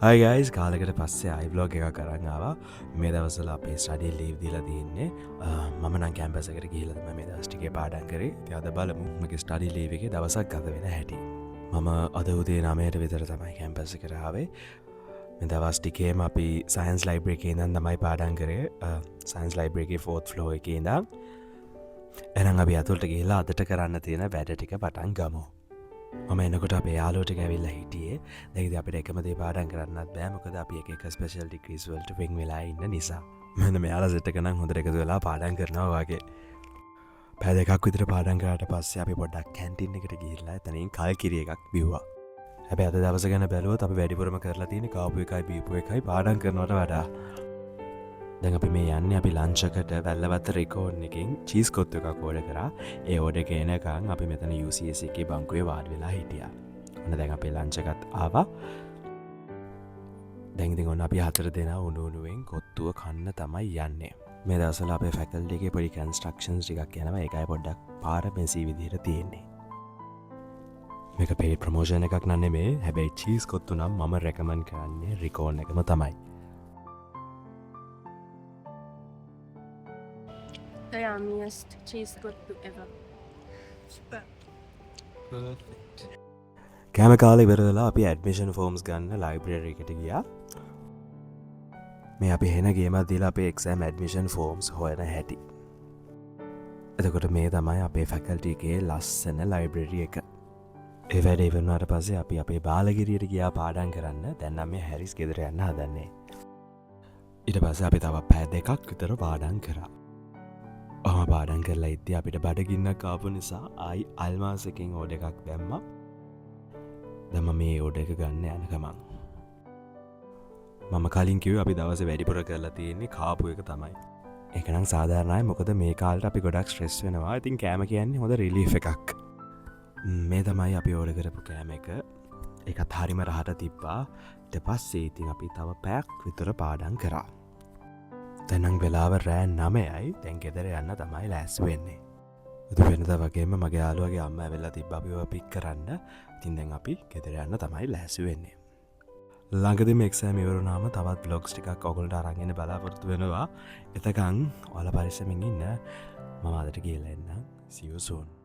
Hi guys, කාලෙකට පස්සේ අයි vlog එකක් කරන් ආවා. මේ දවස්වල අපේ ස්ටඩි ලීව් දීලා තියෙන්නේ. මම නම් කැම්පස් එකට ගිහිල්ලා තමයි මේ දවස් ටිකේ පාඩම් කරේ. ඉතින් අද බලමු මගේ ස්ටඩි ලීව් එකේ දවසක් ගත වෙන හැටි. මම අද උදේ 9ට විතර තමයි කැම්පස් එකට ආවේ. මේ දවස් ටිකේම අපි සයන්ස් ලයිබ්‍රරි එකේ ඉඳන් තමයි පාඩම් කරේ. සයන්ස් ලයිබ්‍රරි එකේ 4th floor එකේ ඉඳන්. එහෙනම් අපි අතලට ගිහිල්ලා අදට කරන්න තියෙන වැඩ ටික පටන් ගමු. මම එනකොට අපේ යාලෝට ඇවිල්ලා හිටියේ. දැන් ඉතින් අපිට එකම දේ පාඩම් කරන්නත් බෑ මොකද අපි එක එක ස්පෙෂල් ඩිග්‍රීස් වලට වෙන් වෙලා ඉන්න නිසා. මෙන්න මෙයාලා සෙට් එක නම් හොඳට එකතු වෙලා පාඩම් කරනවා වගේ. පැය දෙකක් විතර පාඩම් කරාට පස්සේ අපි පොඩ්ඩක් කැන්ටින් එකට ගිහිල්ලා එතනින් කල්කිරි එකක් බිව්වා. හැබැයි අද දවස ගැන බැලුවොත් අපි වැඩිපුරම කරලා තියෙන්නේ කාපු එකයි බීපු එකයි පාඩම් කරනවට වඩා. දැන් අපි මේ යන්නේ අපි ලන්ච් එකට වැල්ලවත්ත රෙකෝඩ් එකකින් චීස් කොත්තු එකක් ඕඩර් කරා. ඒ ඕඩර් එක එනකන් අපි මෙතන UCS එකේ බංකුවේ වාඩි වෙලා හිටියා. ඔන්න දැන් අපේ ලන්ච් එකත් ආවා. දැන් ඉතින් ඔන්න අපි 4 දෙනා උණු උණුවෙන් කොත්තුව කන්න තමයි යන්නේ. මේ දවස්වල අපේ ෆැකල්ටි එකේ පොඩි කන්ස්ට්‍රක්ෂන්ස් ටිකක් යනවා. ඒකයි පොඩ්ඩක් පාර මෙසි විදිහට තියෙන්නේ. මේක පේඩ් ප්‍රොමෝෂන් එකක් නන් නෙමෙයි. හැබැයි චීස් කොත්තු නම් මම රෙකමන්ඩ් කරන්නේ රිකෝන් එකම තමයි. The yummiest cheese kottu ever. Perfect. කෑම කාලේ ඉවර වෙලා අපි ඇඩ්මිෂන් ෆෝම්ස් ගන්න ලයිබ්‍රරි එකට ගියා. මේ අපි හෙන ගේමක් දීලා අපේ එක්සෑම් ඇඩ්මිෂන් ෆෝම්ස් හොයන හැටි. එතකොට මේ තමයි අපේ ෆැකල්ටි එකේ ලස්සන ලයිබ්‍රරි එක. ඒ වැඩ ඉවරනාට පස්සේ අපි අපේ බාලගිරියට ගියා පාඩම් කරන්න. දැන් නම් මේ හැරිස් ගෙදර යන්න හදන්නේ. ඊට පස්සේ අපි තව පැය දෙකක් විතර පාඩම් කරා. පාඩන් කරලා ඉද්දී අපිට බඩගින්නක් ආපු නිසා ආයි අල්මාස් එකෙන් ඕඩර් එකක් දැම්මා. දැන් මේ ඕඩර් එක ගන්න යන ගමන් මම කලින් කිව්වේ අපි දවසේ වැඩිපුර කරලා තියෙන්නේ කාපු එක තමයි. ඒක නම් සාධාරණයි මොකද මේ කාලේට අපි ගොඩක් ස්ට්‍රෙස් වෙනවා. ඉතින් කෑම කියන්නේ හොඳ රිලීෆ් එකක්. මේ තමයි අපි ඕඩර් කරපු කෑම එක. ඒකත් හරිම රහට තිබ්බා. ඊට පස්සේ ඉතින් අපි තව පැයක් විතර පාඩම් කරා. තැනං වෙලාව රෑ 9යි. දැන් ගෙදර යන්න තමයි ලෑස්ති වෙන්නේ. උදේ වෙනද වගේම මගේ යාළුවගේ අම්මා ඇවිල්ලා තිබ්බා අපිව පික් කරන්න. ඉතින් දැන් අපි ගෙදර යන්න තමයි ලෑස්ති වෙන්නේ. ළඟදීම එක්සෑම් ඉවර වුණාම තවත් බ්ලොග්ස් ටිකක් ඔයගොල්ලන්ට අරන් එන්න බලාපොරොත්තු වෙනවා. එතකන් ඔයාලා පරිස්සමින් ඉන්න. මම අදට ගිහලා එන්නම්. See you soon.